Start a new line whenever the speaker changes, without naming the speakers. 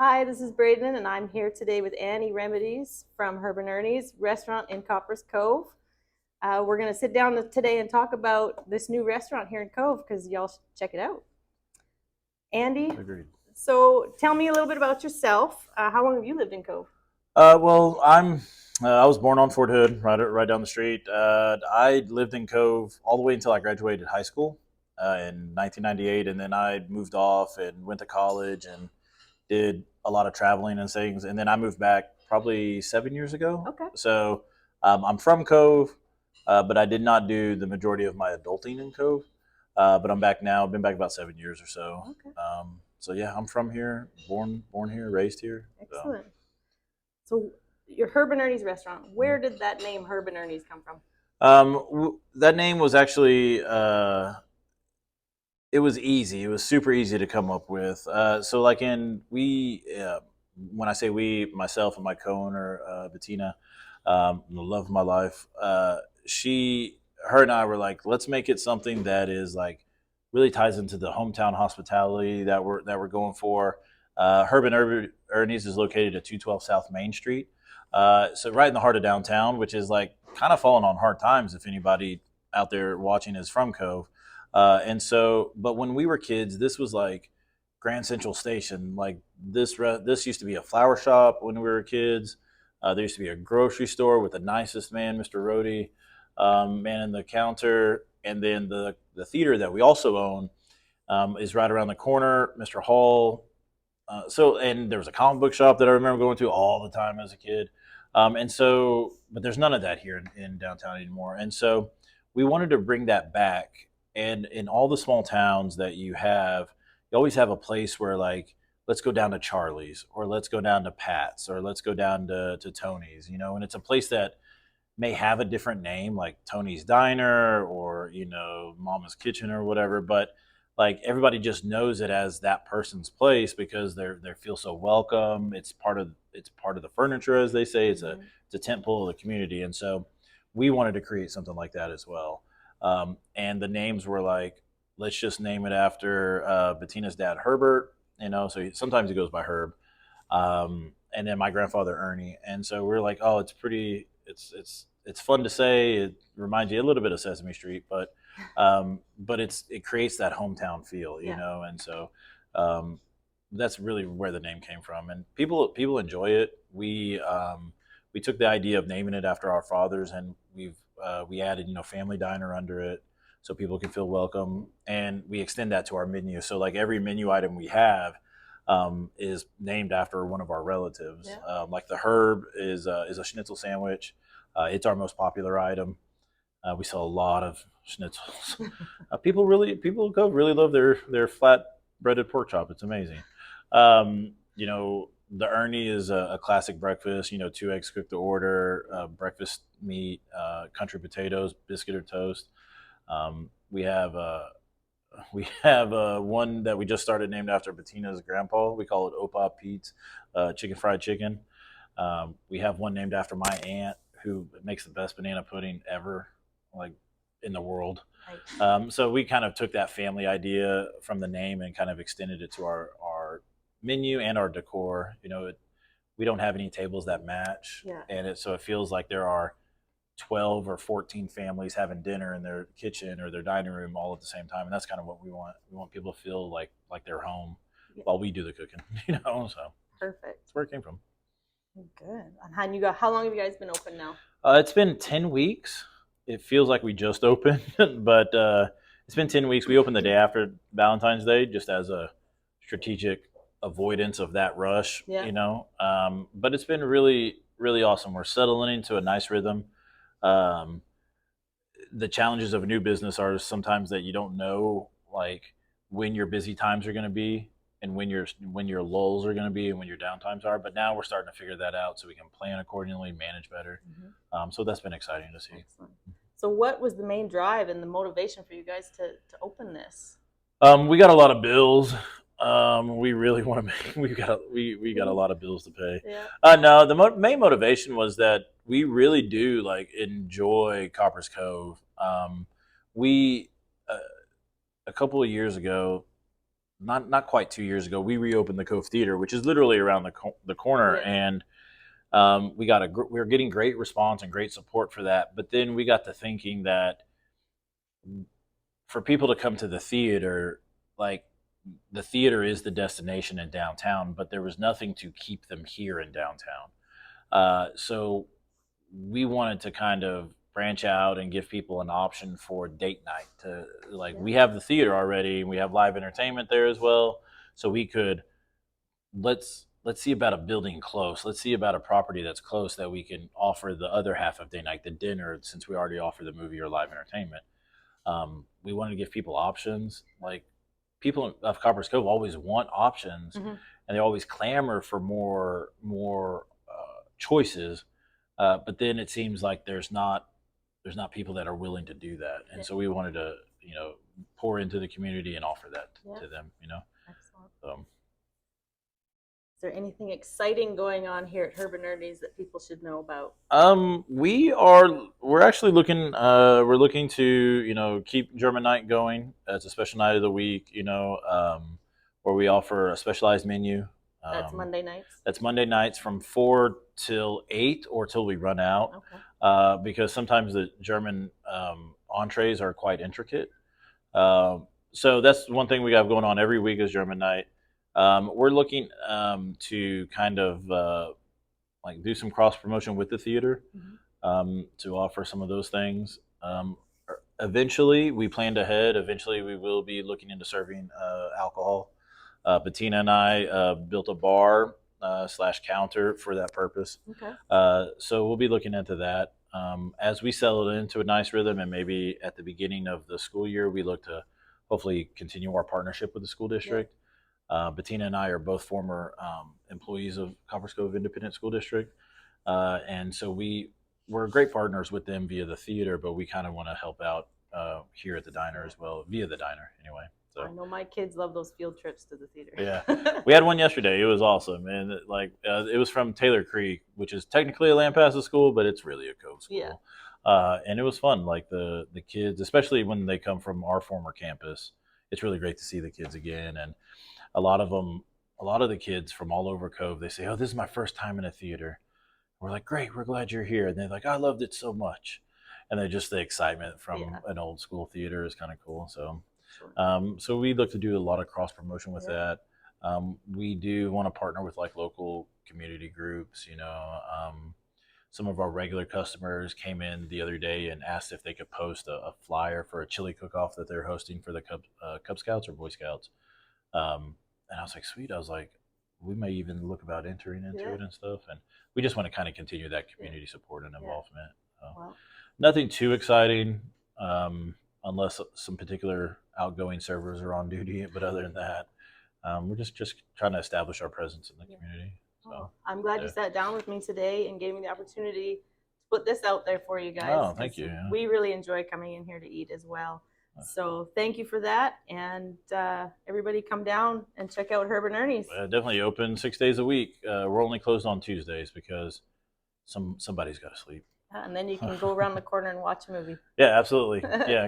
Hi, this is Braden, and I'm here today with Annie Remedies from Earnie's restaurant in Copperas Cove. We're going to sit down today and talk about this new restaurant here in Cove because y'all should check it out. Andy,
Agreed.
so tell me a little bit about yourself. How long have you lived in Cove?
Well, I was born on Fort Hood, right down the street. I lived in Cove all the way until I graduated high school in 1998, and then I moved off and went to college and did a lot of traveling and things. And then I moved back probably 7 years ago.
Okay.
So I'm from Cove, but I did not do the majority of my adulting in Cove. But I'm back now. I've been back about 7 years or so.
Okay.
So yeah, I'm from here, born here, raised here. So.
Excellent. So your Ernie's restaurant, where did that name Ernie's come from?
That name was actually it was easy. It was super easy to come up with. So like in we when I say we, myself and my co-owner Bettina, the love of my life, her and I were like, let's make it something that is like really ties into the hometown hospitality that we're going for. Earnies is located at 212 South Main Street, so right in the heart of downtown, which is like kind of falling on hard times if anybody out there watching is from Cove. But when we were kids, this was like Grand Central Station. Like this used to be a flower shop when we were kids. There used to be a grocery store with the nicest man, Mr. Rhodey, man in the counter, and then the theater that we also own is right around the corner, Mr. Hall. And there was a comic book shop that I remember going to all the time as a kid. But there's none of that here in downtown anymore. And so we wanted to bring that back. And in all the small towns that you always have a place where like, let's go down to Charlie's or let's go down to Pat's or let's go down to Tony's, and it's a place that may have a different name like Tony's Diner or, Mama's Kitchen or whatever, but like everybody just knows it as that person's place because they feel so welcome. It's part of the furniture, as they say. It's a tent pole of the community, and so we wanted to create something like that as well. And the names were like, let's just name it after Bettina's dad, Herbert. Sometimes he goes by Herb, and then my grandfather Ernie. And so we're like, oh, it's fun to say. It reminds you a little bit of Sesame Street, but it creates that hometown feel, And so that's really where the name came from, and people enjoy it. We took the idea of naming it after our fathers, and we added family diner under it so people can feel welcome, and we extend that to our menu. So like every menu item we have is named after one of our relatives.
Yeah.
Like the Herb is a schnitzel sandwich. It's our most popular item. We sell a lot of schnitzels. People in Cove really love their flat breaded pork chop. It's amazing. The Earnie is a classic breakfast. 2 eggs cooked to order, breakfast meat, country potatoes, biscuit or toast. We have one that we just started named after Bettina's grandpa. We call it Opa Pete's chicken fried chicken. We have one named after my aunt who makes the best banana pudding ever, like in the world.
Right.
So we kind of took that family idea from the name and kind of extended it to our menu and our decor. We don't have any tables that match,
Yeah.
and so it feels like there are 12 or 14 families having dinner in their kitchen or their dining room all at the same time, and that's kind of what we want. We want people to feel like they're home while we do the cooking. So
Perfect.
that's where it came from.
Good. And how long have you guys been open now?
It's been 10 weeks. It feels like we just opened, but it's been 10 weeks. We opened the day after Valentine's Day just as a strategic avoidance of that rush,
Yeah.
But it's been really, really awesome. We're settling into a nice rhythm. Um, the challenges of a new business are sometimes that you don't know, like when your busy times are going to be and when your lulls are going to be and when your downtimes are. But now we're starting to figure that out so we can plan accordingly, manage better. So that's been exciting to see.
Excellent. So what was the main drive and the motivation for you guys to open this?
We got a lot of bills. We really want to make. We got a lot of bills to pay.
Yeah.
No, the main motivation was that we really do like enjoy Copperas Cove. We A couple of years ago, not quite 2 years ago, we reopened the Cove Theater, which is literally around the corner,
Yes.
and we were getting great response and great support for that. But then we got to thinking that for people to come to the theater, like the theater is the destination in downtown, but there was nothing to keep them here in downtown. So we wanted to kind of branch out and give people an option for date night. To like,
Yeah.
we have the theater already, and we have live entertainment there as well. So we could let's see about a building close. Let's see about a property that's close that we can offer the other half of day night, the dinner, since we already offer the movie or live entertainment. We wanted to give people options. Like people of Copperas Cove always want options,
Mm-hmm.
and they always clamor for more choices. But then it seems like there's not people that are willing to do that, and so we wanted to pour into the community and offer that to them.
Excellent.
So.
Is there anything exciting going on here at Earnies that people should know about?
We're actually looking to keep German night going. It's a special night of the week, where we offer a specialized menu.
That's Monday nights.
That's Monday nights from 4 till 8 or till we run out.
Okay.
Because sometimes the German entrees are quite intricate. So that's one thing we have going on every week is German night. We're looking to kind of like do some cross promotion with the theater, to offer some of those things. Eventually, we planned ahead. Eventually, we will be looking into serving alcohol. Bettina and I built a bar slash counter for that purpose.
Okay.
So we'll be looking into that. As we settle into a nice rhythm, and maybe at the beginning of the school year, we look to hopefully continue our partnership with the school district. Bettina and I are both former employees of Copperas Cove Independent School District, and so we're great partners with them via the theater, but we kind of want to help out here at the diner as well, via the diner anyway. So
I know my kids love those field trips to the theater.
yeah, we had one yesterday. It was awesome, and it was from Taylor Creek, which is technically a Lampasas school, but it's really a Cove school.
Yeah.
And it was fun. Like the kids, especially when they come from our former campus, it's really great to see the kids again. And a lot of the kids from all over Cove, they say, "Oh, this is my first time in a theater." We're like, "Great, we're glad you're here." And they're like, "I loved it so much," and they just the excitement from an old school theater is kind of cool. So. So we look to do a lot of cross promotion with that. We do want to partner with like local community groups. Some of our regular customers came in the other day and asked if they could post a flyer for a chili cook-off that they're hosting for the Cub Scouts or Boy Scouts. And I was like, sweet. I was like, we may even look about entering into it and stuff. And we just want to kind of continue that community support and involvement. So, nothing too exciting. Unless some particular outgoing servers are on duty. But other than that, we're just trying to establish our presence in the community. So
I'm glad you sat down with me today and gave me the opportunity to put this out there for you guys.
Oh, thank you.
We really enjoy coming in here to eat as well. So thank you for that. And everybody come down and check out Earnies.
Definitely open 6 days a week. We're only closed on Tuesdays because somebody's got to sleep.
And then you can go around the corner and watch a movie.
Yeah, absolutely. Yeah.